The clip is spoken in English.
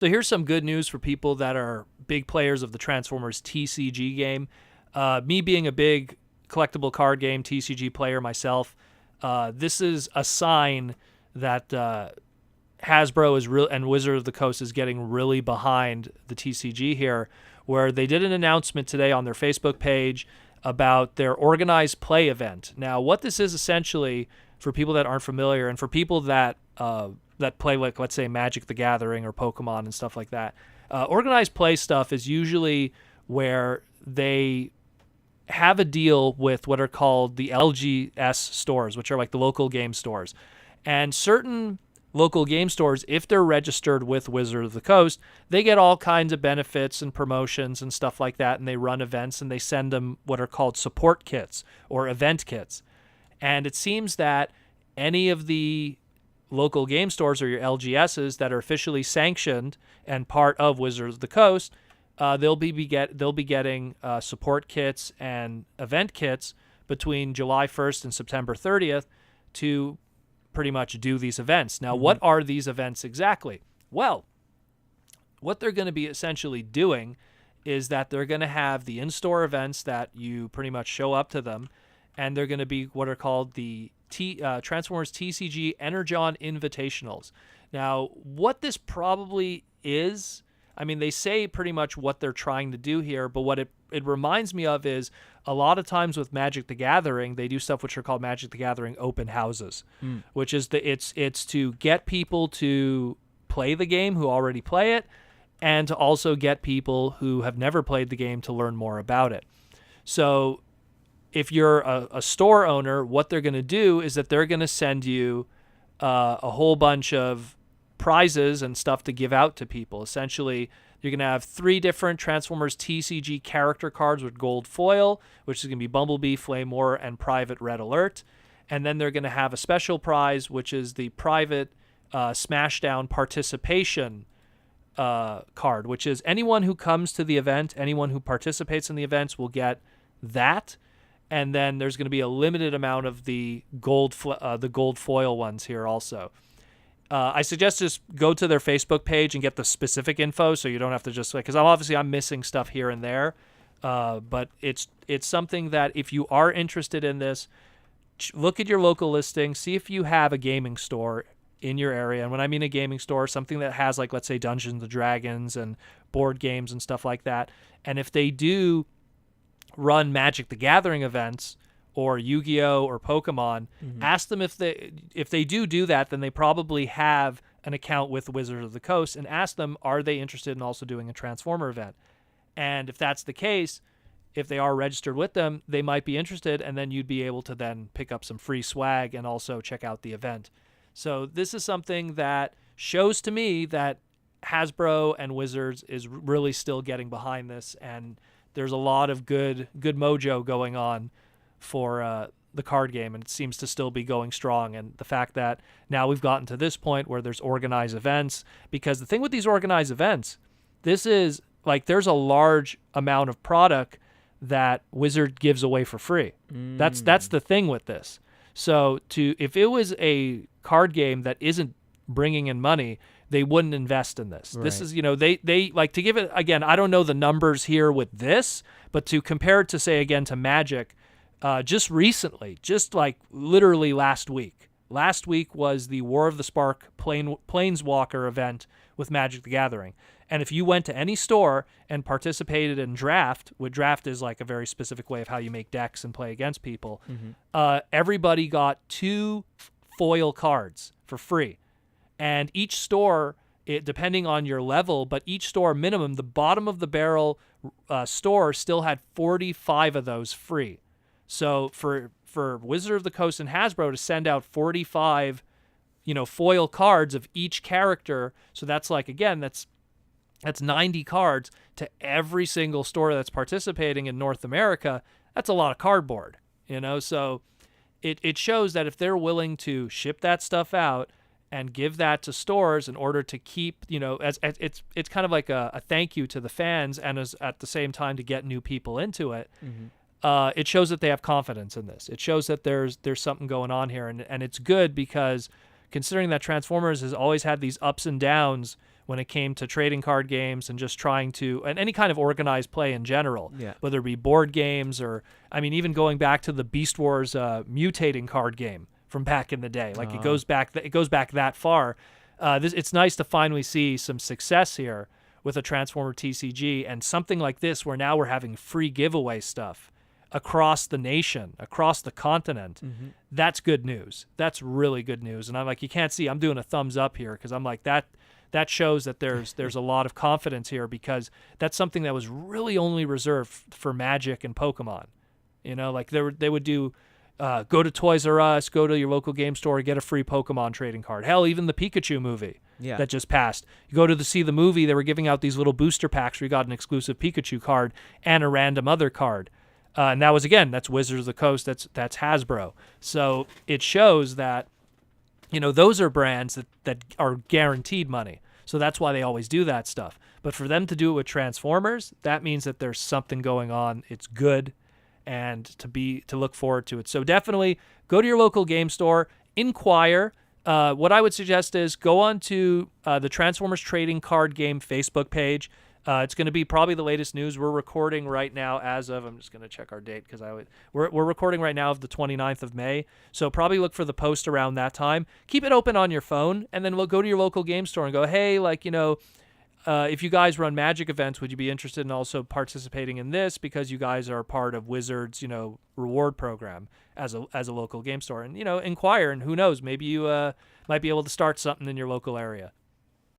So here's some good news for people that are big players of the Transformers TCG game. Me being a big collectible card game TCG player myself, this is a sign that Hasbro is real and Wizard of the Coast is getting really behind the TCG here, where they did an announcement today on their Facebook page about their organized play event. Now, what this is essentially, for people that aren't familiar, and for people that play, like, let's say, Magic the Gathering or Pokemon and stuff like that, organized play stuff is usually where they have a deal with what are called the LGS stores, which are like the local game stores. And certain local game stores, if they're registered with Wizard of the Coast, they get all kinds of benefits and promotions and stuff like that, and they run events, and they send them what are called support kits or event kits. And it seems that any of the local game stores or your LGSs that are officially sanctioned and part of Wizards of the Coast, they'll be getting support kits and event kits between July 1st and September 30th to pretty much do these events. Now, what are these events exactly? Well, what they're going to be essentially doing is that they're going to have the in-store events that you pretty much show up to them, and they're going to be what are called the Transformers TCG Energon Invitationals. Now, what this probably is, I mean, they say pretty much what they're trying to do here, but what it reminds me of is a lot of times with Magic the Gathering, they do stuff which are called Magic the Gathering open houses, which is it's to get people to play the game who already play it, and to also get people who have never played the game to learn more about it. So if you're a store owner, what they're going to do is that they're going to send you a whole bunch of prizes and stuff to give out to people. Essentially, you're going to have 3 different Transformers TCG character cards with gold foil, which is going to be Bumblebee, Flamewar, and Private Red Alert. And then they're going to have a special prize, which is the Private Smashdown participation card, which is anyone who comes to the event, anyone who participates in the events will get that. And then there's going to be a limited amount of the gold foil ones here also. I suggest just go to their Facebook page and get the specific info, so you don't have to just, because I'm missing stuff here and there. But it's something that if you are interested in this, look at your local listing, see if you have a gaming store in your area. And when I mean a gaming store, something that has, like, let's say Dungeons and Dragons and board games and stuff like that. And if they do run Magic the Gathering events or Yu-Gi-Oh or Pokemon, ask them if they do that, then they probably have an account with Wizards of the Coast, and ask them, are they interested in also doing a Transformer event? And if that's the case, if they are registered with them, they might be interested, and then you'd be able to then pick up some free swag and also check out the event. So this is something that shows to me that Hasbro and Wizards is really still getting behind this, and there's a lot of good mojo going on for the card game, and it seems to still be going strong. And the fact that now we've gotten to this point where there's organized events, because the thing with these organized events, this is like there's a large amount of product that Wizard gives away for free. That's the thing with this. So if it was a card game that isn't bringing in money, they wouldn't invest in this. Right. This is, they like to give it, again, I don't know the numbers here with this, but to compare it to, say, again, to Magic, just recently, just like literally last week was the War of the Spark Planeswalker event with Magic the Gathering. And if you went to any store and participated in draft, which draft is like a very specific way of how you make decks and play against people, everybody got 2 foil cards for free. And each store, depending on your level, but each store minimum, the bottom of the barrel store still had 45 of those free. So for Wizard of the Coast and Hasbro to send out 45, foil cards of each character, so that's like, again, that's 90 cards to every single store that's participating in North America. That's a lot of cardboard, So it shows that if they're willing to ship that stuff out and give that to stores in order to keep, as it's kind of like a thank you to the fans, and as at the same time to get new people into it. It shows that they have confidence in this. It shows that there's something going on here, and it's good because considering that Transformers has always had these ups and downs when it came to trading card games and just trying to, and any kind of organized play in general, whether it be board games or, I mean, even going back to the Beast Wars mutating card game from back in the day. Like it goes back that far. It's nice to finally see some success here with a Transformer TCG and something like this where now we're having free giveaway stuff across the nation, across the continent. That's good news. That's really good news. And I'm like, you can't see, I'm doing a thumbs up here because I'm like, that shows that there's a lot of confidence here, because that's something that was really only reserved for Magic and Pokemon. You know, like they would do, go to Toys R Us, go to your local game store, get a free Pokemon trading card. Hell, even the Pikachu movie that just passed. You go to see the movie, they were giving out these little booster packs where you got an exclusive Pikachu card and a random other card. And that was, again, that's Wizards of the Coast, that's Hasbro. So it shows that, you know, those are brands that are guaranteed money. So that's why they always do that stuff. But for them to do it with Transformers, that means that there's something going on. It's good, and to look forward to it. So definitely go to your local game store, inquire. What I would suggest is go on to the Transformers Trading Card Game Facebook page. It's going to be probably the latest news. We're recording right now as of, I'm just going to check our date because we're recording right now of the 29th of May. So probably look for the post around that time. Keep it open on your phone, and then we'll go to your local game store and go, hey, like, you know, if you guys run Magic events, would you be interested in also participating in this, because you guys are part of Wizards, you know, reward program as a local game store? And, you know, inquire, and who knows, maybe you might be able to start something in your local area.